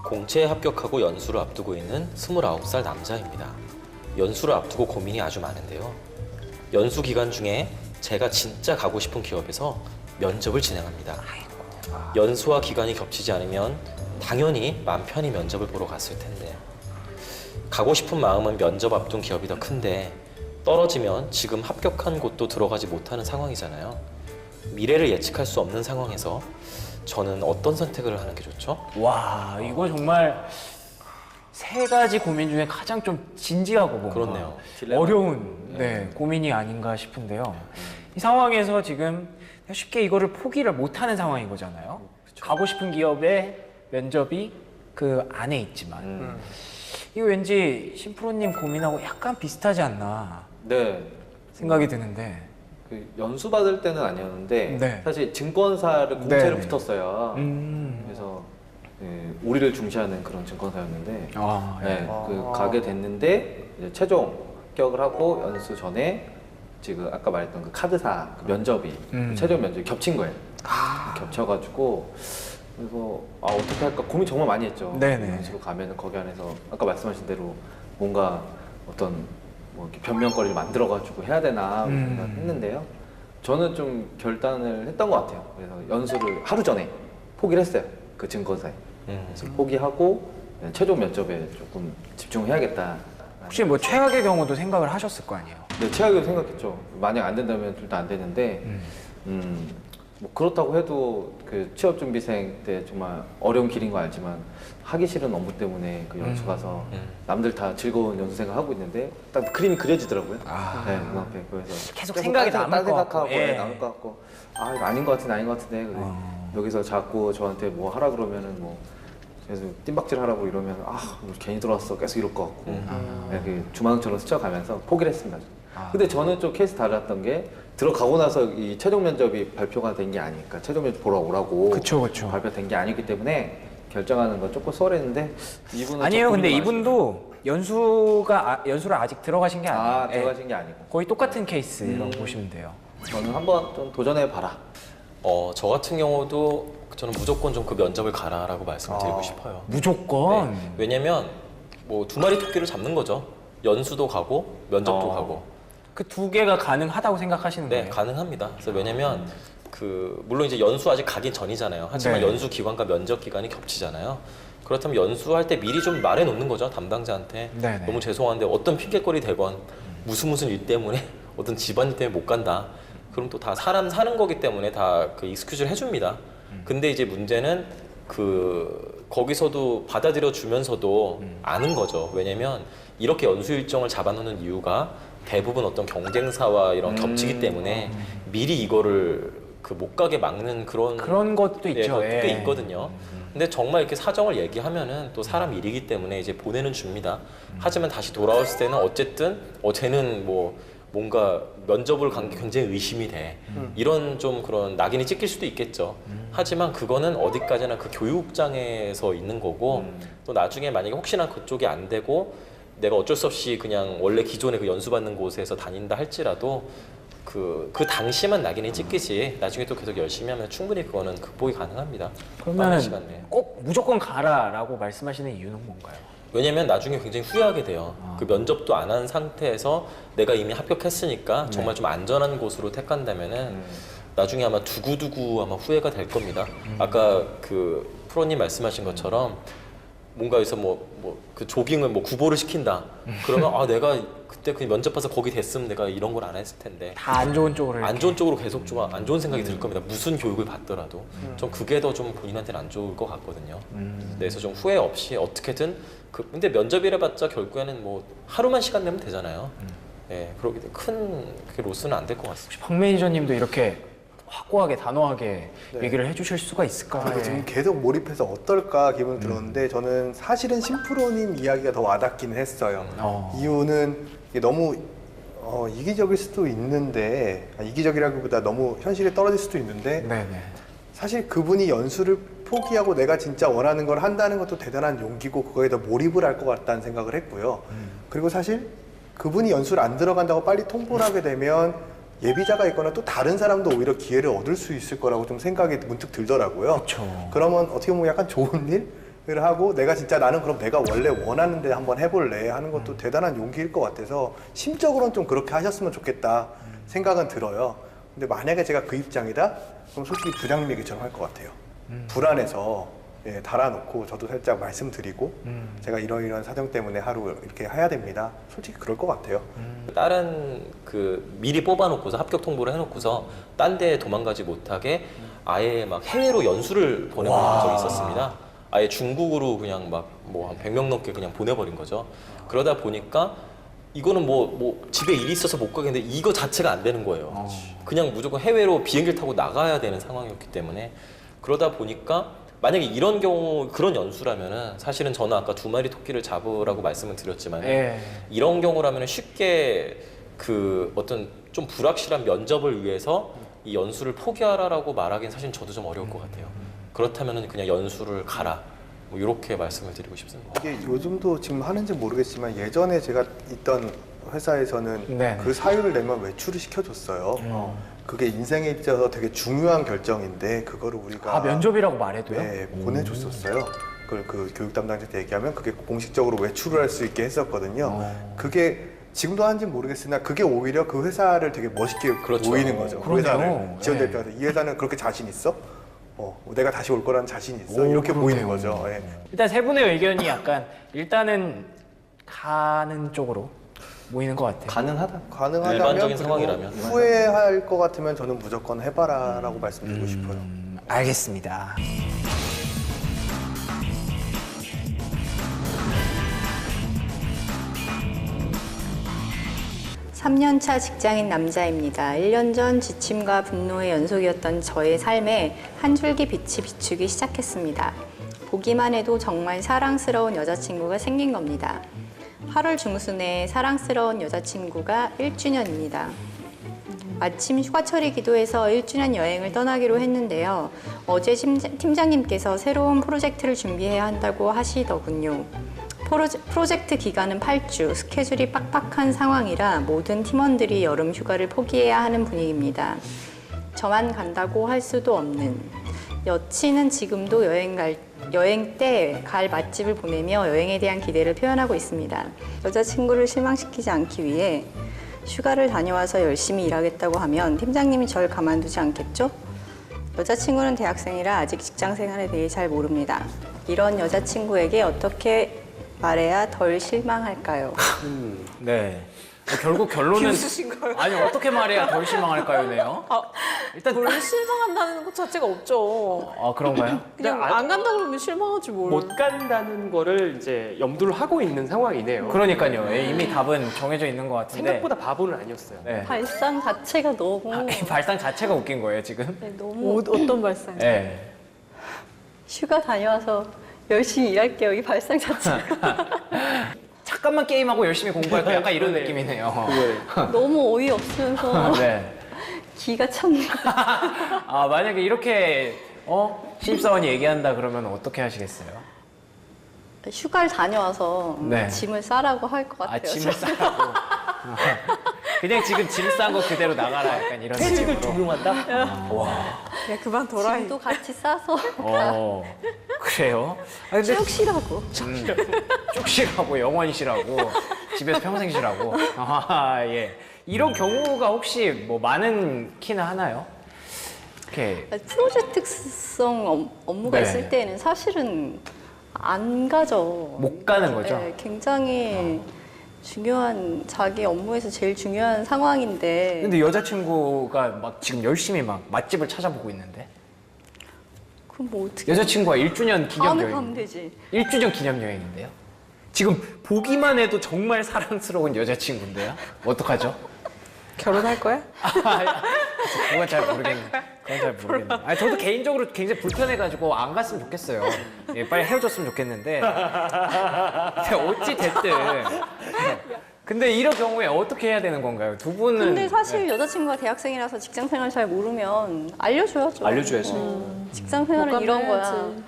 공채에 합격하고 연수를 앞두고 있는 29살 남자입니다. 연수를 앞두고 고민이 아주 많은데요. 연수 기간 중에 제가 진짜 가고 싶은 기업에서 면접을 진행합니다. 연수와 기간이 겹치지 않으면 당연히 맘 편히 면접을 보러 갔을 텐데 가고 싶은 마음은 면접 앞둔 기업이 더 큰데 떨어지면 지금 합격한 곳도 들어가지 못하는 상황이잖아요. 미래를 예측할 수 없는 상황에서 저는 어떤 선택을 하는 게 좋죠? 와, 이거 정말 세 가지 고민 중에 가장 좀 진지하고 뭔가 그렇네요. 어려운 고민이 아닌가 싶은데요. 이 상황에서 지금 쉽게 이거를 포기를 못하는 상황인 거잖아요. 가고 싶은 기업의 면접이 그 안에 있지만 이거 왠지 심프로님 고민하고 약간 비슷하지 않나 네. 생각이 드는데. 그 연수 받을 때는 아니었는데 네. 사실 증권사를 공채로 네네. 붙었어요. 그래서 네, 우리를 중시하는 그런 증권사였는데 그 가게 됐는데 이제 최종 합격을 하고 연수 전에 지금 아까 말했던 그 카드사 그 면접이 최종 면접이 겹친 거예요. 겹쳐가지고 그래서 어떻게 할까 고민 정말 많이 했죠. 네네. 연수로 가면은 거기 안에서 아까 말씀하신 대로 뭔가 어떤 뭐 이렇게 변명거리를 만들어가지고 해야 되나 생각했는데요. 저는 좀 결단을 했던 것 같아요. 그래서 연수를 하루 전에 포기를 했어요. 그 증권사에. 그래서 포기하고 최종 면접에 조금 집중해야겠다. 혹시 뭐 최악의 경우도 생각을 하셨을 거 아니에요? 네, 최악으로 생각했죠. 만약 안 된다면 둘 다 안 되는데, 뭐 그렇다고 해도 그 취업준비생 때 정말 어려운 길인 거 알지만 하기 싫은 업무 때문에 그 연수 가서 남들 다 즐거운 연수 생활하고 있는데 딱 그림이 그려지더라고요. 네, 눈앞에. 그래서 계속 생각이 남을 딴 것 같고, 생각하고 예. 남을 것 같고 이거 아닌 것 같은데 아닌 것 같은데 그래. 여기서 자꾸 저한테 뭐 하라 그러면은 뭐 그래서 뜀박질 하라고 이러면 뭐 괜히 들어왔어 계속 이럴 것 같고 그 주망처럼 스쳐가면서 포기를 했습니다. 근데 저는 좀 케이스 달랐던 게 들어가고 나서 이 최종 면접이 발표가 된 게 아니니까 최종 면접 보러 오라고 그쵸. 발표된 게 아니기 때문에 결정하는 건 조금 수월했는데 이분은 아니에요. 좀 근데 고민이 이분도 연수를 아직 들어가신 게 아니에요. 예. 들어가신 게 아니고 거의 똑같은 케이스라고 보시면 돼요. 저는 한번 좀 도전해 봐라. 저 같은 경우도 저는 무조건 좀 그 면접을 가라라고 말씀드리고 싶어요. 무조건. 네. 왜냐면 뭐 두 마리 토끼를 잡는 거죠. 연수도 가고 면접도 가고. 그 두 개가 가능하다고 생각하시는 네, 거예요? 가능합니다. 그래서 왜냐면 물론 이제 연수 아직 가기 전이잖아요. 하지만 네. 연수 기간과 면접 기간이 겹치잖아요. 그렇다면 연수할 때 미리 좀 말해 놓는 거죠. 담당자한테. 네네. 너무 죄송한데 어떤 핑계거리 대건 무슨 일 때문에 어떤 집안일 때문에 못 간다. 그럼 또 다 사람 사는 거기 때문에 다 그 익스큐즈를 해줍니다. 근데 이제 문제는 거기서도 받아들여 주면서도 아는 거죠. 왜냐면 이렇게 연수 일정을 잡아놓는 이유가 대부분 어떤 경쟁사와 이런 겹치기 때문에 미리 이거를 못 가게 막는 그런 것도 있죠. 것도 꽤 예. 있거든요. 근데 정말 이렇게 사정을 얘기하면은 또 사람 일이기 때문에 이제 보내는 줍니다. 하지만 다시 돌아왔을 때는 어쨌든 쟤는 뭔가 면접을 간 게 굉장히 의심이 돼. 이런 좀 그런 낙인이 찍힐 수도 있겠죠. 하지만 그거는 어디까지나 그 교육장에서 있는 거고 또 나중에 만약에 혹시나 그쪽이 안 되고 내가 어쩔 수 없이 그냥 원래 기존에 그 연수받는 곳에서 다닌다 할지라도 그 당시만 낙인이 찍히지 나중에 또 계속 열심히 하면 충분히 그거는 극복이 가능합니다. 빠른 시간 내에. 그러면 꼭 무조건 가라라고 말씀하시는 이유는 뭔가요? 왜냐면 나중에 굉장히 후회하게 돼요. 그 면접도 안 한 상태에서 내가 이미 합격했으니까 정말 좀 안전한 곳으로 택한다면은 나중에 아마 두고두고 아마 후회가 될 겁니다. 아까 그 프로님 말씀하신 것처럼 뭔가 여기서 그 조깅을 구보를 시킨다. 그러면 내가 그때 그 면접 봐서 거기 됐으면 내가 이런 걸 안 했을 텐데. 다 안 좋은 쪽으로 안 좋은 쪽으로 계속 좀 안 좋은 생각이 들 겁니다. 무슨 교육을 받더라도. 좀 그게 더 좀 본인한테는 안 좋을 것 같거든요. 그래서 좀 후회 없이 어떻게든 근데 면접이라 봤자 결국에는 하루만 시간 내면 되잖아요. 예, 그렇게 큰 로스는 안 될 것 같습니다. 혹시 박 매니저님도 이렇게 확고하게 단호하게 얘기를 해주실 수가 있을까요? 그리고 지금 계속 몰입해서 어떨까 기분이 들었는데 저는 사실은 심프로님 이야기가 더 와닿기는 했어요. 이유는 이게 너무 이기적일 수도 있는데 이기적이라기보다 너무 현실에 떨어질 수도 있는데 네네. 사실 그분이 연수를 포기하고 내가 진짜 원하는 걸 한다는 것도 대단한 용기고 그거에 더 몰입을 할 것 같다는 생각을 했고요. 그리고 사실 그분이 연수를 안 들어간다고 빨리 통보를 하게 되면 예비자가 있거나 또 다른 사람도 오히려 기회를 얻을 수 있을 거라고 좀 생각이 문득 들더라고요. 그쵸. 그러면 어떻게 보면 약간 좋은 일? 하고 내가 진짜 나는 그럼 내가 원래 원하는 데 한번 해볼래 하는 것도 대단한 용기일 것 같아서 심적으로는 좀 그렇게 하셨으면 좋겠다 생각은 들어요. 근데 만약에 제가 그 입장이다? 그럼 솔직히 부장 얘기처럼 할 것 같아요. 불안해서 예, 달아놓고 저도 살짝 말씀드리고 제가 이런 사정 때문에 하루 이렇게 해야 됩니다. 솔직히 그럴 것 같아요. 다른 그 미리 뽑아놓고서 합격 통보를 해놓고서 딴 데 도망가지 못하게 아예 막 해외로 연수를 보내본 적이 있었습니다. 아예 중국으로 그냥 막 뭐 한 100명 넘게 그냥 보내버린 거죠. 그러다 보니까 이거는 뭐 집에 일이 있어서 못 가겠는데 이거 자체가 안 되는 거예요. 그냥 무조건 해외로 비행기를 타고 나가야 되는 상황이었기 때문에 그러다 보니까 만약에 이런 경우 그런 연수라면은 사실은 저는 아까 2마리 토끼를 잡으라고 말씀을 드렸지만 이런 경우라면 쉽게 그 어떤 좀 불확실한 면접을 위해서 이 연수를 포기하라라고 말하기는 사실 저도 좀 어려울 것 같아요. 그렇다면은 그냥 연수를 가라. 뭐 이렇게 말씀을 드리고 싶습니다. 이게 요즘도 지금 하는지 모르겠지만 예전에 제가 있던 회사에서는 네. 그 사유를 내면 외출을 시켜줬어요. 그게 인생에 있어서 되게 중요한 결정인데 그거를 우리가 면접이라고 말해도요? 네, 보내줬었어요. 그걸 그 교육 담당자한테 얘기하면 그게 공식적으로 외출을 할 수 있게 했었거든요. 그게 지금도 하는지 모르겠으나 그게 오히려 그 회사를 되게 멋있게 그렇죠. 보이는 거죠. 그 그러네요. 회사를 지원 네. 대표한테 이 회사는 그렇게 자신 있어? 내가 다시 올 거라는 자신 있어? 오, 이렇게 그러네요. 보이는 거죠. 예. 일단 세 분의 의견이 약간 일단은 가는 쪽으로 모이는 것 같아요. 가능하다. 가능하다면 일반적인 그리고 상황이라면. 후회할 것 같으면 저는 무조건 해봐라라고 말씀드리고 싶어요. 알겠습니다. 삼 년 차 직장인 남자입니다. 1년 전 지침과 분노의 연속이었던 저의 삶에 한 줄기 빛이 비추기 시작했습니다. 보기만 해도 정말 사랑스러운 여자친구가 생긴 겁니다. 8월 중순에 사랑스러운 여자친구가 1주년입니다. 마침 휴가철이기도 해서 1주년 여행을 떠나기로 했는데요. 어제 팀장님께서 새로운 프로젝트를 준비해야 한다고 하시더군요. 프로젝트 기간은 8주, 스케줄이 빡빡한 상황이라 모든 팀원들이 여름 휴가를 포기해야 하는 분위기입니다. 저만 간다고 할 수도 없는. 여친은 지금도 여행 때 갈 맛집을 보내며 여행에 대한 기대를 표현하고 있습니다. 여자친구를 실망시키지 않기 위해 휴가를 다녀와서 열심히 일하겠다고 하면 팀장님이 절 가만두지 않겠죠? 여자친구는 대학생이라 아직 직장 생활에 대해 잘 모릅니다. 이런 여자친구에게 어떻게 말해야 덜 실망할까요? 네. 결국 결론은 아니 어떻게 말해야 덜 실망할까요네요. 일단 뭘 실망한다는 것 자체가 없죠. 그런가요? 그냥 안 간다 그러면 실망하지 뭘. 못 간다는 거를 이제 염두를 하고 있는 상황이네요. 그러니까요. 이미 답은 정해져 있는 것 같은데. 생각보다 바보는 아니었어요. 네. 발상 자체가 너무 이 발상 자체가 웃긴 거예요 지금. 너무 어떤 발상? 네. 휴가 다녀와서 열심히 일할게요. 이 발상 자체가 잠깐만 게임하고 열심히 공부할까 약간 이런 느낌이네요. 너무 어이없으면서 네. 기가 찼네요. 만약에 이렇게 신입사원이 얘기한다 그러면 어떻게 하시겠어요? 휴가를 다녀와서 네. 짐을 싸라고 할 것 같아요. 짐을 싸라고. 그냥 지금 짐 싼 거 그대로 나가라 약간 이런 퇴직을 느낌으로. 종용한다? 와. 야 그만둬라. 짐도 같이 싸서 그래요? 근데 쭉 쉬라고. 쭉 쉬라고 영원히 쉬라고 집에서 평생 쉬라고. 예. 이런 경우가 혹시 뭐 많은 키는 하나요? 이렇게 프로젝트성 업무가 네. 있을 때는 사실은 안 가죠. 못 가는 거죠? 네, 굉장히 중요한 자기 업무에서 제일 중요한 상황인데 근데 여자친구가 막 지금 열심히 막 맛집을 찾아보고 있는데 그럼 뭐 어떻게 여자친구가 1주년 기념 다음에 여행 가면 되지. 1주년 기념 여행인데요? 지금 보기만 해도 정말 사랑스러운 여자친구인데요? 어떡하죠? 결혼할 거야? 그건 잘 모르겠네요. 아니, 저도 개인적으로 굉장히 불편해가지고 안 갔으면 좋겠어요. 예, 빨리 헤어졌으면 좋겠는데. 어찌 됐든. 근데 이런 경우에 어떻게 해야 되는 건가요? 두 분은. 근데 사실 여자친구가 대학생이라서 직장 생활 잘 모르면 알려줘야죠. 알려줘야죠. 직장 생활은 못 이런 가면 거야. 해야지.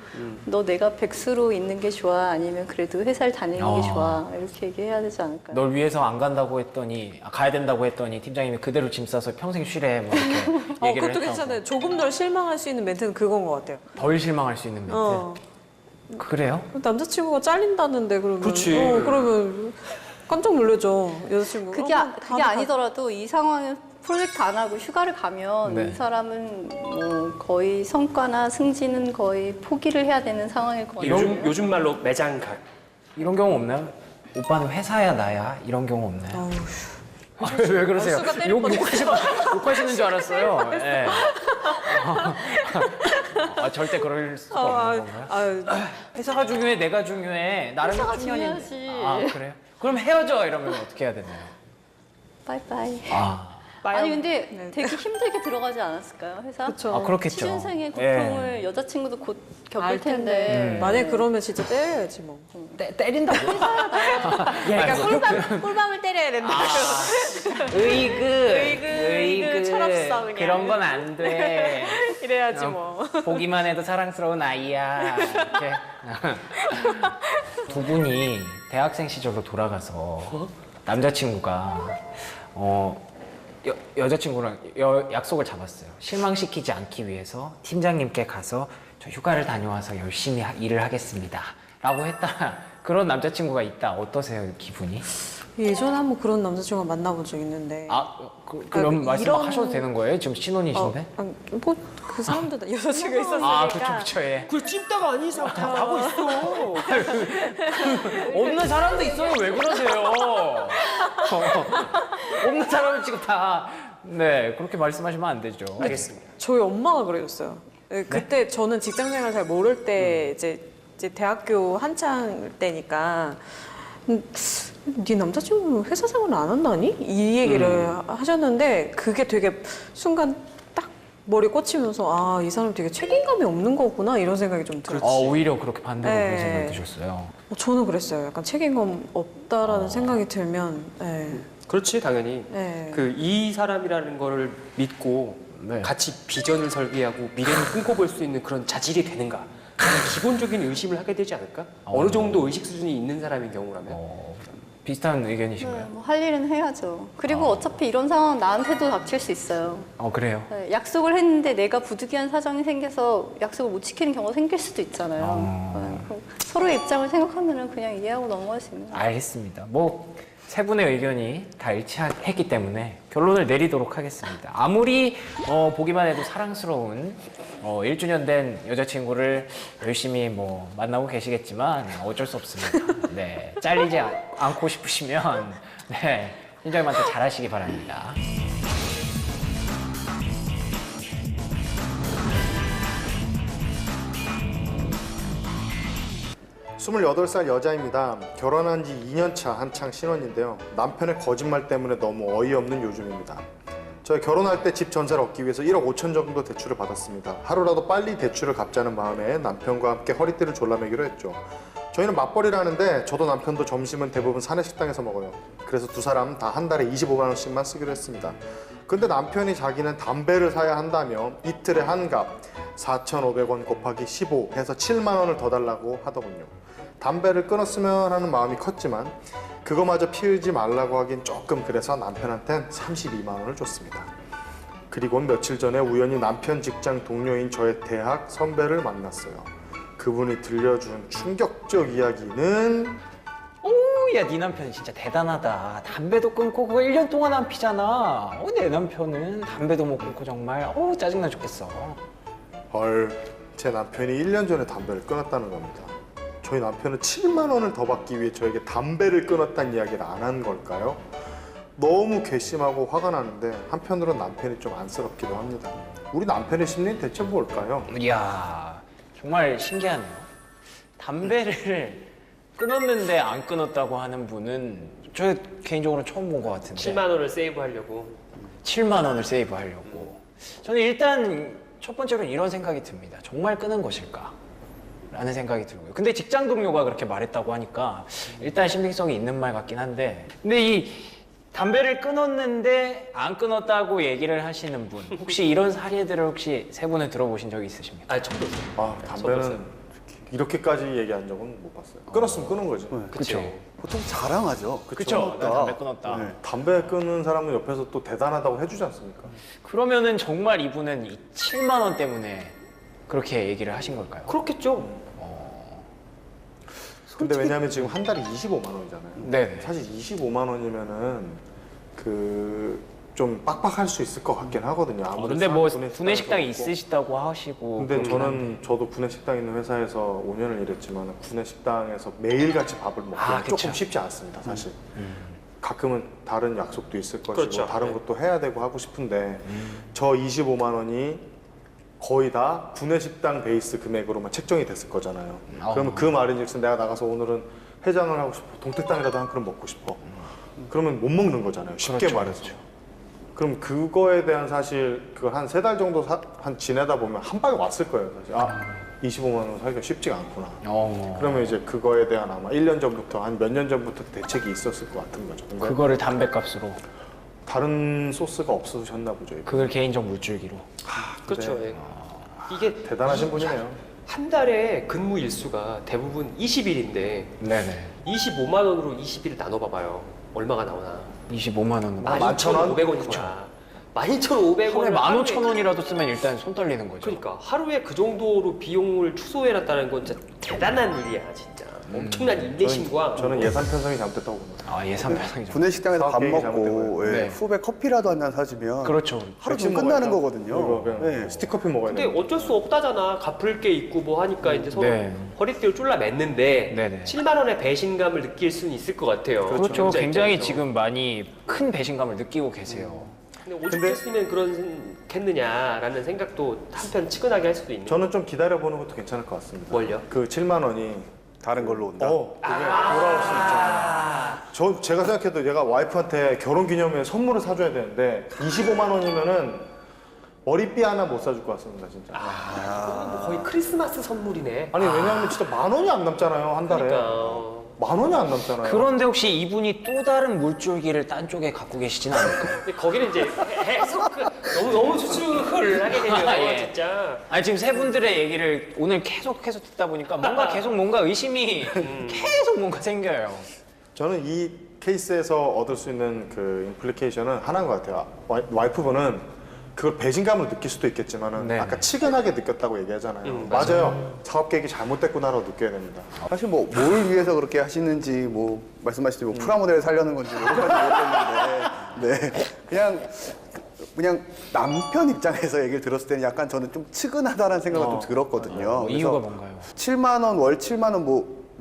너 내가 백수로 있는 게 좋아? 아니면 그래도 회사를 다니는 게 아. 좋아? 이렇게 얘기해야 되지 않을까요? 널 위해서 안 간다고 했더니 가야 된다고 했더니 팀장님이 그대로 짐 싸서 평생 쉬래 뭐 이렇게 얘기를 그것도 했다고. 괜찮아요. 조금 덜 실망할 수 있는 멘트는 그건 것 같아요. 덜 실망할 수 있는 멘트. 그래요? 남자친구가 잘린다는데 그러면. 그렇지. 그러면 깜짝 놀라죠 여자친구. 그게 아니더라도 이 상황에 프로젝트 안 하고 휴가를 가면 네. 이 사람은 뭐 거의 성과나 승진은 거의 포기를 해야 되는 상황일 것 같아요. 요즘 말로 매장각. 이런 경우 없나요? 오빠는 회사야 나야 이런 경우 없나요? 왜 그러세요? 수가 때릴 욕하시는 줄 알았어요. 네. 절대 그럴 수가 없는 건가요? 회사가 중요해, 내가 중요해. 나름 회사가 중요한인데. 중요하지. 그래요? 그럼 헤어져 이러면 어떻게 해야 되나요? 빠이빠이. 마약. 아니 근데 네. 되게 힘들게 들어가지 않았을까요 회사? 그쵸. 그렇겠죠. 취준생의 예. 고통을 여자친구도 곧 겪을 알 텐데. 만약에 그러면 진짜 때려야지 뭐. 때린다고? 그러니까 꿀밤을 때려야 된다. 의그, 철없어, 그냥. 그런 건 안 돼. 이래야지 뭐. 보기만 해도 사랑스러운 아이야. 이렇게. 두 분이 대학생 시절로 돌아가서 남자친구가 여자친구랑 약속을 잡았어요. 실망시키지 않기 위해서 팀장님께 가서 저 휴가를 다녀와서 열심히 일을 하겠습니다. 라고 했다. 그런 남자친구가 있다. 어떠세요, 기분이? 예전에 한번 그런 남자친구가 만나본 적 있는데. 그럼 말씀 막 이런- 하셔도 되는 거예요? 지금 신혼이신데? 뭐그 사람들 다 여자친구 있었으니까. 그쵸, 예. 그걸 찜다가 아닌 이상 다 하고 있어. 없는 사람도 있어요. 왜 그러세요? 없는 사람은 지금 다, 네, 그렇게 말씀하시면 안 되죠. 알겠습니다. 저희 엄마가 그러셨어요. 네, 그때 저는 직장생활 잘 모를 때 이제 대학교 한창 때니까 네 남자친구는 회사 생활 안 한다니? 이 얘기를 하셨는데 그게 되게 순간 딱 머리에 꽂히면서 이 사람 되게 책임감이 없는 거구나 이런 생각이 좀 들었어요. 오히려 그렇게 반대로 네. 그런 생각 드셨어요. 저는 그랬어요. 약간 책임감 없다라는 생각이 들면 그렇지 당연히. 네. 그 이 사람이라는 거를 믿고 네. 같이 비전을 설계하고 미래를 꿈꿔볼 수 있는 그런 자질이 되는가? 하는 기본적인 의심을 하게 되지 않을까? 어느 정도 의식 수준이 있는 사람인 경우라면. 비슷한 네, 의견이신가요? 뭐 할 일은 해야죠. 그리고 어차피 이런 상황 나한테도 닥칠 수 있어요. 그래요? 네, 약속을 했는데 내가 부득이한 사정이 생겨서 약속을 못 지키는 경우가 생길 수도 있잖아요. 네, 그럼 서로의 입장을 생각하면 그냥 이해하고 넘어갈 수 있는 거예요. 알겠습니다. 세 분의 의견이 다 일치했기 때문에 결론을 내리도록 하겠습니다. 아무리 보기만 해도 사랑스러운 1주년 된 여자친구를 열심히 만나고 계시겠지만 어쩔 수 없습니다. 네, 잘리지 않고 싶으시면 네, 팀장님한테 잘하시기 바랍니다. 28살 여자입니다. 결혼한 지 2년차 한창 신혼인데요. 남편의 거짓말 때문에 너무 어이없는 요즘입니다. 저희 결혼할 때 집 전세를 얻기 위해서 1억 5천 정도 대출을 받았습니다. 하루라도 빨리 대출을 갚자는 마음에 남편과 함께 허리띠를 졸라매기로 했죠. 저희는 맞벌이를 하는데 저도 남편도 점심은 대부분 사내식당에서 먹어요. 그래서 두 사람 다 한 달에 25만 원씩만 쓰기로 했습니다. 근데 남편이 자기는 담배를 사야 한다며 이틀에 한 값 4,500원 곱하기 15 해서 7만 원을 더 달라고 하더군요. 담배를 끊었으면 하는 마음이 컸지만 그거마저 피우지 말라고 하긴 조금 그래서 남편한텐 32만 원을 줬습니다. 그리고 며칠 전에 우연히 남편 직장 동료인 저의 대학 선배를 만났어요. 그분이 들려준 충격적 이야기는 야, 네 남편은 진짜 대단하다. 담배도 끊고 그거 1년 동안 안 피잖아. 내 남편은 담배도 못 끊고 정말 짜증나 죽겠어. 헐, 제 남편이 1년 전에 담배를 끊었다는 겁니다. 저희 남편은 7만 원을 더 받기 위해 저에게 담배를 끊었다는 이야기를 안 한 걸까요? 너무 괘씸하고 화가 나는데 한편으로는 남편이 좀 안쓰럽기도 합니다. 우리 남편의 심리는 대체 뭘까요? 이야, 정말 신기하네요. 담배를 끊었는데 안 끊었다고 하는 분은 저 개인적으로 처음 본 것 같은데. 7만 원을 세이브하려고. 7만 원을 세이브하려고. 저는 일단 첫 번째로는 이런 생각이 듭니다. 정말 끊은 것일까? 라는 생각이 들고요. 근데 직장 동료가 그렇게 말했다고 하니까 일단 신빙성이 있는 말 같긴 한데, 근데 이 담배를 끊었는데 안 끊었다고 얘기를 하시는 분, 혹시 이런 사례들을 혹시 세 분은 들어보신 적이 있으십니까? 처음 봤어요. 아, 담배는 이렇게까지 얘기한 적은 못 봤어요. 끊었으면 끊은 거지. 그렇죠. 보통 자랑하죠. 그렇죠. 담배 끊었다. 네. 담배 끊는 사람은 옆에서 또 대단하다고 해주지 않습니까? 그러면은 정말 이분은 이 7만 원 때문에 그렇게 얘기를 하신 걸까요? 그렇겠죠. 근데 왜냐하면 지금 한 달에 25만 원이잖아요. 네. 사실 25만 원이면은 좀 빡빡할 수 있을 것 같긴 하거든요. 아무래도 근데 뭐 구내식당이 구내식당이 좀 있고. 있으시다고 하시고. 근데 그렇긴 한데. 저도 구내식당 있는 회사에서 5년을 일했지만 구내식당에서 매일같이 밥을 먹기는 그쵸. 조금 쉽지 않습니다, 사실. 가끔은 다른 약속도 있을 것이고 그렇죠. 다른 네. 것도 해야 되고 하고 싶은데 저 25만 원이 거의 다 구내식당 베이스 금액으로만 책정이 됐을 거잖아요. 그러면 그 말인즉슨 내가 나가서 오늘은 해장을 하고 싶어, 동태탕이라도 한 그릇 먹고 싶어. 그러면 못 먹는 거잖아요, 쉽게 그렇죠, 말해서. 그럼 그거에 대한 사실 그걸 한 3달 정도 한 지내다 보면 한 방에 왔을 거예요, 사실. 25만 원 살기가 쉽지가 않구나. 그러면 이제 그거에 대한 아마 1년 전부터 한 몇 년 전부터 대책이 있었을 것 같은 거죠. 근데 그거를 담배값으로. 다른 소스가 없으셨나 보죠. 이거. 그걸 개인적 물줄기로. 그렇죠. 예. 이게 대단하신 분이네요. 한 달에 근무 일수가 대부분 20일인데 네네. 25만 원으로 20일을 나눠봐봐요. 얼마가 나오나? 25만 원은. 12,500원이야. 12,500원을 하루에 15,000원이라도 쓰면 일단 손 떨리는 거죠. 그러니까 하루에 그 정도로 비용을 축소해놨다는 건 진짜 대단한 일이야, 진짜. 엄청난 인내심과 저는 예산 편성이 잘못됐다고 봅니다. 예산 편성이죠. 구내식당에서 밥 사업 계획이 먹고 잘못된 예, 네. 후배 커피라도 한 잔 사주면 그렇죠. 하루 백신 좀 끝나는 먹어야죠. 거거든요. 이거 그냥 네. 스틱커피 먹어야 근데 돼요. 어쩔 수 없다잖아. 갚을 게 있고 뭐 하니까 이제 서로 네. 허리띠를 졸라 맸는데 네네. 7만 원의 배신감을 느낄 수는 있을 것 같아요. 그렇죠. 혼자 굉장히 입장에서. 지금 많이 큰 배신감을 느끼고 계세요. 근데 오죽 했으면 그렇겠느냐라는 생각도 한편 측은하게 할 수도 있는. 저는 좀 기다려보는 것도 괜찮을 것 같습니다. 뭘요? 그 7만 원이 다른 걸로 온다. 그게 돌아올 수 있잖아요. 제가 생각해도 얘가 와이프한테 결혼기념일에 선물을 사줘야 되는데 25만 원이면은 머리띠 하나 못 사줄 것 같습니다, 진짜. 그건 뭐 거의 크리스마스 선물이네. 아니 왜냐하면 진짜 만 원이 안 남잖아요, 한 달에. 그러니까. 만 원이 안 남잖아요. 그런데 혹시 이분이 또 다른 물줄기를 딴 쪽에 갖고 계시진 않을까요? 근데 거기는 이제 해석 너무 추측을 하게 되면 예. 진짜. 지금 세 분들의 얘기를 오늘 계속해서 듣다 보니까 뭔가 의심이 계속 뭔가 생겨요. 저는 이 케이스에서 얻을 수 있는 그 임플리케이션은 하나인 것 같아요. 와이프분은 그걸 배신감을 느낄 수도 있겠지만은 네. 아까 치근하게 느꼈다고 얘기하잖아요. 맞아요. 사업 계획이 잘못됐구나라고 느껴야 됩니다. 사실 뭐 뭘 위해서 그렇게 하시는지 뭐 말씀하시듯이 뭐 프라모델을 살려는 건지 모르겠는데 네 그냥 남편 입장에서 얘기를 들었을 때는 약간 저는 좀 측은하다는 생각을 좀 들었거든요. 이유가 그래서 뭔가요? 7만 원, 월 7만 원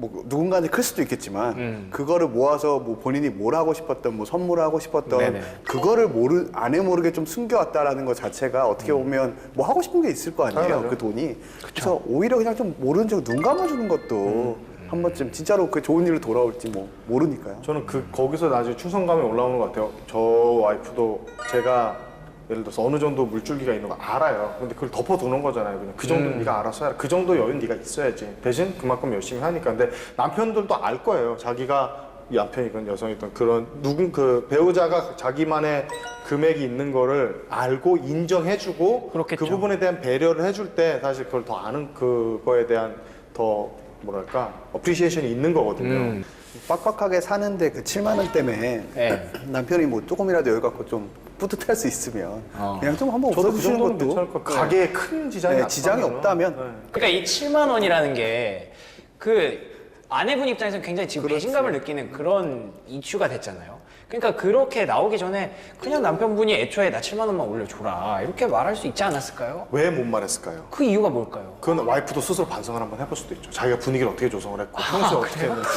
뭐 누군가한테 클 수도 있겠지만 그거를 모아서 뭐 본인이 뭘 하고 싶었던 뭐 선물을 하고 싶었던 네네. 그거를 안에 모르게 좀 숨겨왔다라는 것 자체가 어떻게 보면 뭐 하고 싶은 게 있을 거 아니에요, 당연하죠. 그 돈이. 그래서 오히려 그냥 좀 모르는 척 눈 감아주는 것도 한 번쯤 진짜로 그 좋은 일로 돌아올지 뭐 모르니까요. 저는 거기서 나중에 충성감이 올라오는 것 같아요. 저 와이프도 제가 예를 들어서 어느 정도 물줄기가 있는 거 알아요. 근데 그걸 덮어두는 거잖아요. 그냥 그 정도 네가 알아서 해라. 그 정도 여유는 네가 있어야지. 대신 그만큼 열심히 하니까. 근데 남편들도 알 거예요. 자기가 남편이건 여성이든 그런 그 배우자가 자기만의 금액이 있는 거를 알고 인정해주고 그렇겠죠. 그 부분에 대한 배려를 해줄 때 사실 그걸 더 아는 그거에 대한 더 뭐랄까 어프리시에이션이 있는 거거든요. 빡빡하게 사는데 그 7만 원 때문에 네. 남편이 뭐 조금이라도 여유 갖고 좀 뿌듯할 수 있으면 그냥 좀 한번 저도 그 웃어주시는 정도는 것도 괜찮을 것 같아요. 가게에 큰 지장이 네, 지장이 없다면 그러니까 이 7만 원이라는 게 그 아내분 입장에서는 굉장히 지금 배신감을 느끼는 그런 이슈가 됐잖아요. 그러니까 그렇게 나오기 전에 그냥 남편분이 애초에 나 7만 원만 올려줘라 이렇게 말할 수 있지 않았을까요? 왜 못 말했을까요? 그 이유가 뭘까요? 그건 와이프도 스스로 반성을 한번 해볼 수도 있죠. 자기가 분위기를 어떻게 조성을 했고 평소에 어떻게 했는지.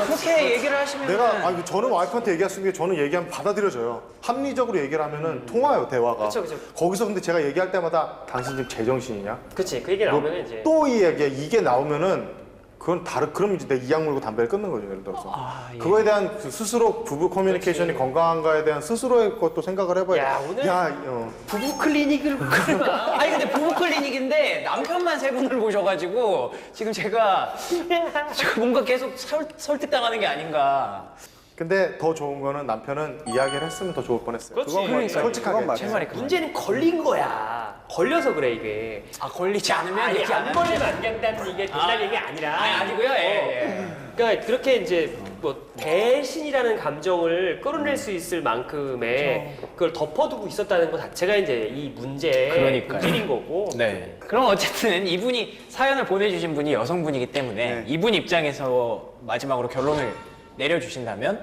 그렇게 얘기를 하시면 저는 와이프한테 얘기할 수 있는 게 저는 얘기하면 받아들여져요. 합리적으로 얘기를 하면은 통화요, 대화가. 그쵸. 거기서 근데 제가 얘기할 때마다 당신 지금 제정신이냐? 그치. 그 얘기 나오면 이제. 또 이 얘기야. 이게 나오면은 그건 그럼 이제 내 이악 물고 담배를 끊는 거죠, 예를 들어서. 예. 그거에 대한 그 스스로 부부 커뮤니케이션이 건강한가에 대한 스스로의 것도 생각을 해봐야 야, 오늘 부부 클리닉을 아니 근데 부부 클리닉인데 남편만 세 분을 모셔가지고 지금 제가 뭔가 계속 설득당하는 게 아닌가. 근데 더 좋은 거는 남편은 이야기를 했으면 더 좋을 뻔했어요. 그렇지. 그건 솔직하게. 그건 맞아요. 제 말이 문제는 걸린 거야. 걸려서 그래 이게. 걸리지 않으면 얘기 안 안 걸리면 안 된다는 이게 된다는 얘기 아니라. 아니고요. 예. 그러니까 그렇게 이제 뭐 배신이라는 감정을 끌어낼 수 있을 만큼의 그걸 덮어두고 있었다는 것 자체가 이제 이 문제의 그러니까요. 본질인 거고. 네. 그럼 어쨌든 이분이 사연을 보내주신 분이 여성분이기 때문에 네. 이분 입장에서 마지막으로 결론을 내려주신다면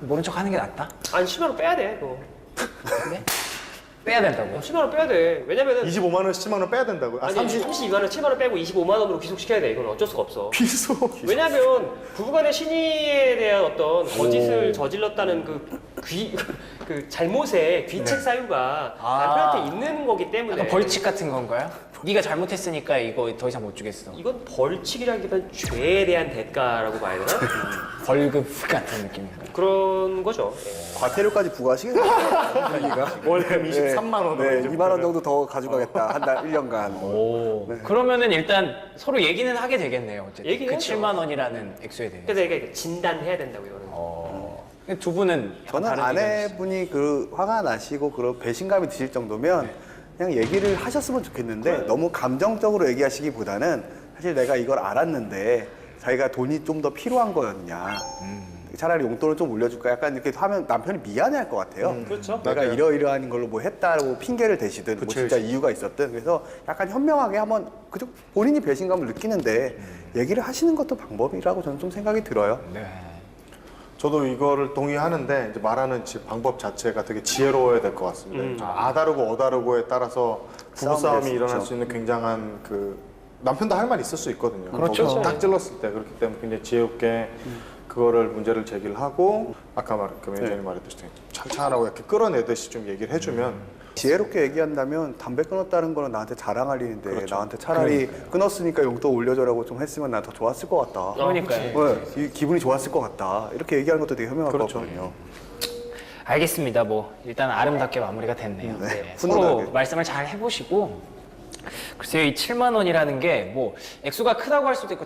모른 척 하는 게 낫다? 아니 10만 원 빼야 돼. 그거. 네? 빼야 된다고요? 10만 원 빼야 돼. 왜냐면은 25만 원, 10만 원 빼야 된다고요? 아, 아니 30 32만 원, 7만 원 빼고 25만 원으로 귀속시켜야 돼. 이건 어쩔 수가 없어. 비소. 왜냐면 부부간의 신의에 대한 어떤 거짓을 저질렀다는 그 잘못의 귀책 사유가 남편한테 있는 거기 때문에 약간 벌칙 같은 건가요? 네가 잘못했으니까 이거 더 이상 못 주겠어. 이건 벌칙이라기보단 죄에 대한 대가라고 봐야 되나? 벌금 같은 느낌인가요? 그런 거죠. 예. 과태료까지 부과하시겠네요. 분위기가. 월급 23만 원으로. 네, 이제 2만 원 정도 더 가져가겠다. 한 달, 1년간. 오. 그러면은 일단 서로 얘기는 하게 되겠네요. 어쨌든 그 얘기해야죠. 7만 원이라는 액수에 대해. 그래서 이게 진단해야 된다고 이거는. 두 분은 저는 다른 의견이시죠? 아내분이 그 화가 나시고 그런 배신감이 드실 정도면 그냥 얘기를 하셨으면 좋겠는데 너무 감정적으로 얘기하시기보다는 사실 내가 이걸 알았는데 자기가 돈이 좀 더 필요한 거였냐. 차라리 용돈을 좀 올려줄까 약간 이렇게 하면 남편이 미안해할 것 같아요. 그렇죠. 내가 맞아요. 이러이러한 걸로 뭐 했다고 핑계를 대시든 뭐 그쵸, 진짜 그쵸. 이유가 있었든 그래서 약간 현명하게 한번 그저 본인이 배신감을 느끼는데 얘기를 하시는 것도 방법이라고 저는 좀 생각이 들어요. 네. 저도 이거를 동의하는데 이제 말하는 방법 자체가 되게 지혜로워야 될 것 같습니다. 아다르고 어다르고에 따라서 부부싸움이 싸움이 될 수 일어날 있죠. 수 있는 굉장한 그 남편도 할 말 있을 수 있거든요. 그렇죠. 거기서 딱 찔렀을 때 그렇기 때문에 굉장히 지혜롭게 그거를 문제를 제기를 하고 아까 그 매니저님 말했듯이 찬찬하고 이렇게 끌어내듯이 좀 얘기를 해주면 지혜롭게 얘기한다면 담배 끊었다는 거는 나한테 자랑할 일인데 나한테 차라리 끊었으니까 용돈 올려줘라고 좀 했으면 난 더 좋았을 것 같다. 그러니까요. 네, 기분이 좋았을 것 같다. 이렇게 얘기하는 것도 되게 현명할 그렇죠. 것 같거든요. 알겠습니다. 뭐 일단 아름답게 마무리가 됐네요. 네, 네, 훈훈하게. 서로 말씀을 잘 해보시고 글쎄요, 이 7만 원이라는 게 뭐 액수가 크다고 할 수도 있고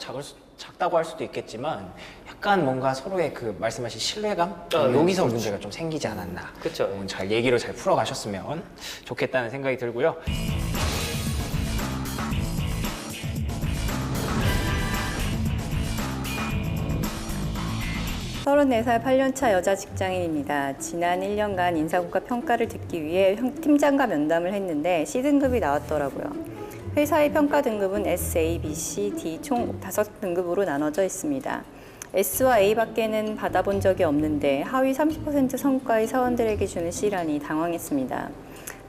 작다고 할 수도 있겠지만 약간 뭔가 서로의 그 말씀하신 신뢰감 여기서 문제가 좀 생기지 않았나. 그쵸. 잘 얘기로 잘 풀어가셨으면 좋겠다는 생각이 들고요. 34살 8년차 여자 직장인입니다. 지난 1년간 인사고과 평가를 듣기 위해 팀장과 면담을 했는데 C등급이 나왔더라고요. 회사의 평가 등급은 S, A, B, C, D 총 5등급으로 나눠져 있습니다. S와 A밖에는 받아본 적이 없는데 하위 30% 성과의 사원들에게 주는 C라니 당황했습니다.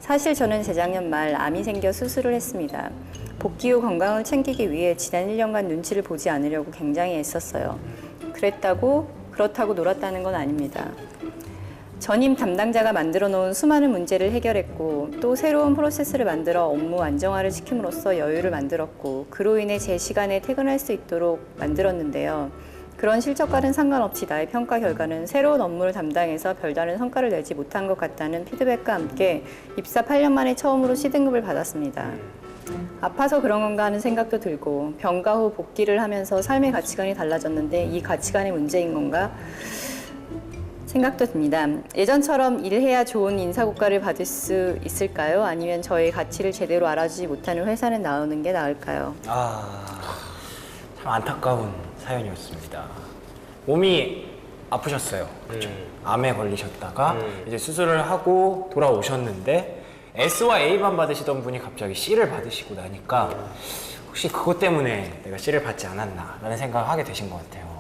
사실 저는 재작년 말 암이 생겨 수술을 했습니다. 복귀 후 건강을 챙기기 위해 지난 1년간 눈치를 보지 않으려고 굉장히 애썼어요. 그렇다고 놀았다는 건 아닙니다. 전임 담당자가 만들어 놓은 수많은 문제를 해결했고 또 새로운 프로세스를 만들어 업무 안정화를 시킴으로써 여유를 만들었고 그로 인해 제 시간에 퇴근할 수 있도록 만들었는데요. 그런 실적과는 상관없이 나의 평가 결과는 새로운 업무를 담당해서 별다른 성과를 내지 못한 것 같다는 피드백과 함께 입사 8년 만에 처음으로 C등급을 받았습니다. 아파서 그런 건가 하는 생각도 들고 병가 후 복귀를 하면서 삶의 가치관이 달라졌는데 이 가치관의 문제인 건가 생각도 듭니다. 예전처럼 일해야 좋은 인사고과를 받을 수 있을까요? 아니면 저의 가치를 제대로 알아주지 못하는 회사는 나오는 게 나을까요? 참 안타까운 사연이었습니다. 몸이 아프셨어요. 그렇죠? 암에 걸리셨다가 이제 수술을 하고 돌아오셨는데 S와 A만 받으시던 분이 갑자기 C를 받으시고 나니까 혹시 그것 때문에 내가 C를 받지 않았나라는 생각을 하게 되신 것 같아요.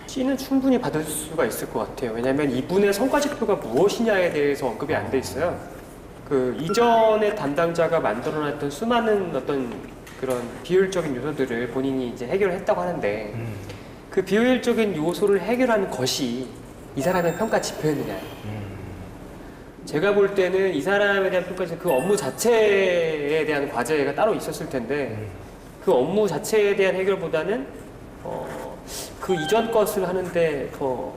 C는 충분히 받을 수가 있을 것 같아요. 왜냐하면 이분의 성과 지표가 무엇이냐에 대해서 언급이 안 돼 있어요. 그 이전의 담당자가 만들어놨던 수많은 어떤 그런 비효율적인 요소들을 본인이 이제 해결했다고 하는데 그 비효율적인 요소를 해결한 것이 이 사람의 평가 지표였느냐. 제가 볼 때는 이 사람에 대한 평가에서 그 업무 자체에 대한 과제가 따로 있었을 텐데 그 업무 자체에 대한 해결보다는 그 이전 것을 하는데 더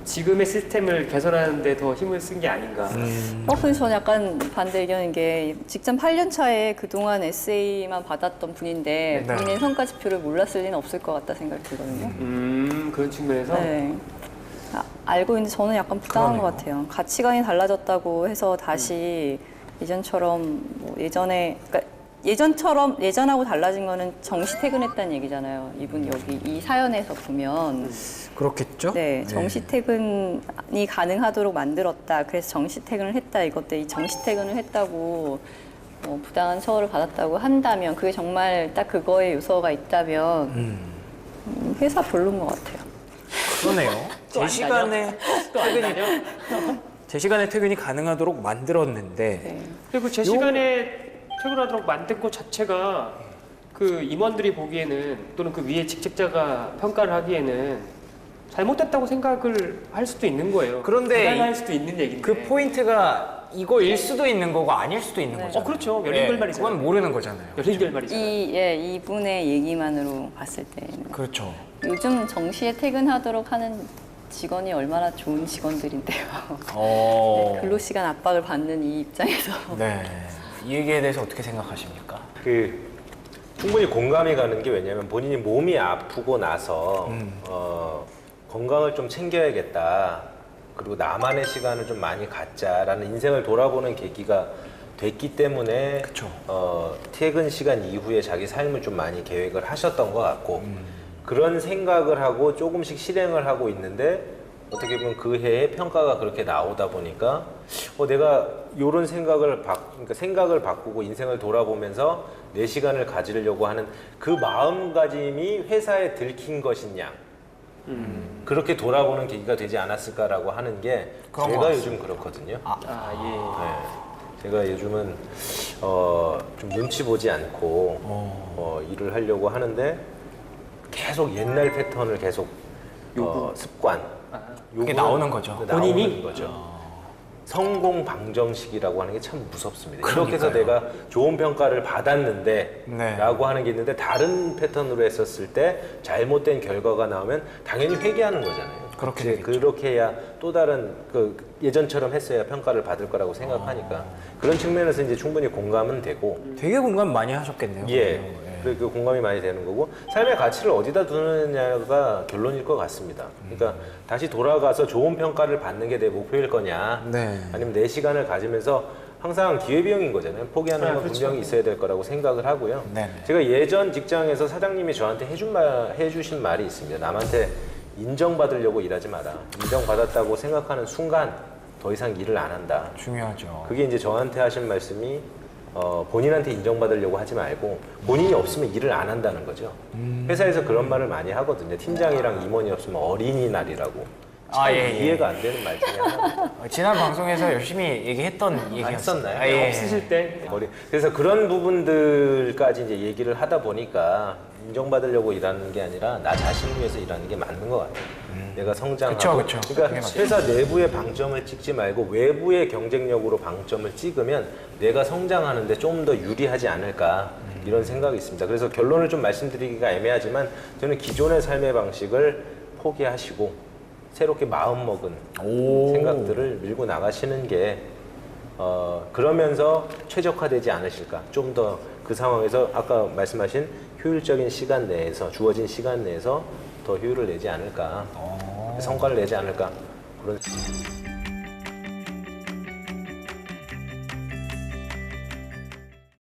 지금의 시스템을 개선하는데 더 힘을 쓴 게 아닌가. 근데 저는 약간 반대 의견인 게 직장 8년 차에 그동안 SA만 받았던 분인데 네. 본인의 성과 지표를 몰랐을 리는 없을 것 같다 생각이 들거든요. 그런 측면에서 네. 알고 있는데 저는 약간 부당한 것 같아요. 가치관이 달라졌다고 해서 다시 예전처럼 뭐 예전에 그러니까 예전하고 달라진 거는 정시 퇴근했다는 얘기잖아요. 이분 여기 이 사연에서 보면 그렇겠죠? 네, 정시 퇴근이 가능하도록 만들었다. 그래서 정시 퇴근을 했다. 이것도 이 정시 퇴근을 했다고 부당한 처우를 받았다고 한다면 그게 정말 딱 그거에 요소가 있다면 회사 별로인 것 같아요. 그러네요. 제 시간에 퇴근이 가능하도록 만들었는데 네. 그리고 제 시간에 퇴근하도록 만든 것 자체가 그 임원들이 보기에는 또는 그 위에 직책자가 평가를 하기에는 잘못됐다고 생각을 할 수도 있는 거예요. 그런데 부당할 수도 있는 얘기인데. 그 포인트가 이거일 수도 있는 거고 아닐 수도 있는 거죠. 그렇죠. 열린 결말이잖아요. 그건 모르는 거잖아요. 열린 결말이잖아요. 이분의 얘기만으로 봤을 때는 그렇죠. 요즘 정시에 퇴근하도록 하는 직원이 얼마나 좋은 직원들인데요. 네, 근로시간 압박을 받는 이 입장에서. 네. 이 얘기에 대해서 어떻게 생각하십니까? 충분히 공감이 가는 게 왜냐면 본인이 몸이 아프고 나서 건강을 좀 챙겨야겠다. 그리고 나만의 시간을 좀 많이 갖자라는 인생을 돌아보는 계기가 됐기 때문에 그쵸. 퇴근 시간 이후에 자기 삶을 좀 많이 계획을 하셨던 것 같고 그런 생각을 하고 조금씩 실행을 하고 있는데 어떻게 보면 그 해에 평가가 그렇게 나오다 보니까 내가 이런 그러니까 생각을 바꾸고 인생을 돌아보면서 내 시간을 가지려고 하는 그 마음가짐이 회사에 들킨 것이냐 그렇게 돌아보는 계기가 되지 않았을까라고 하는 게 그런 것 제가 같습니다. 요즘 그렇거든요. 예. 제가 요즘은 좀 눈치 보지 않고 일을 하려고 하는데 계속 옛날 패턴을 계속 습관 그게 나오는 거죠. 본인이 거죠. 성공 방정식이라고 하는 게 참 무섭습니다. 이렇게 해서 내가 좋은 평가를 받았는데 네. 라고 하는 게 있는데 다른 패턴으로 했었을 때 잘못된 결과가 나오면 당연히 회개하는 거잖아요. 그렇게 이제 되겠죠. 그렇게 해야 또 다른 예전처럼 했어야 평가를 받을 거라고 생각하니까 그런 측면에서 이제 충분히 공감은 되고 되게 공감 많이 하셨겠네요. 예. 그 공감이 많이 되는 거고 삶의 가치를 어디다 두느냐가 결론일 것 같습니다. 그러니까 다시 돌아가서 좋은 평가를 받는 게 내 목표일 거냐, 네. 아니면 내 시간을 가지면서 항상 기회비용인 거잖아요. 포기하는 건 그렇죠. 분명히 있어야 될 거라고 생각을 하고요. 네네. 제가 예전 직장에서 사장님이 저한테 해주신 말이 있습니다. 남한테 인정받으려고 일하지 마라. 인정받았다고 생각하는 순간 더 이상 일을 안 한다. 중요하죠. 그게 이제 저한테 하신 말씀이 본인한테 인정받으려고 하지 말고 본인이 없으면 일을 안 한다는 거죠. 회사에서 그런 말을 많이 하거든요. 팀장이랑 임원이 없으면 어린이날이라고. 참 이해가 안 되는 말 중에 하나입니다. 지난 방송에서 열심히 얘기했던 얘기였어요. 했었나요? 예. 없으실 때 그래서 그런 부분들까지 이제 얘기를 하다 보니까 인정받으려고 일하는 게 아니라 나 자신을 위해서 일하는 게 맞는 것 같아요. 내가 성장하고. 그쵸. 그러니까 회사 내부의 방점을 찍지 말고 외부의 경쟁력으로 방점을 찍으면 내가 성장하는데 좀 더 유리하지 않을까 이런 생각이 있습니다. 그래서 결론을 좀 말씀드리기가 애매하지만 저는 기존의 삶의 방식을 포기하시고 새롭게 마음먹은 생각들을 밀고 나가시는 게 그러면서 최적화되지 않으실까. 좀 더 그 상황에서 아까 말씀하신 효율적인 시간 내에서 주어진 시간 내에서 더 효율을 내지 않을까. 성과를 내지 않을까. 그런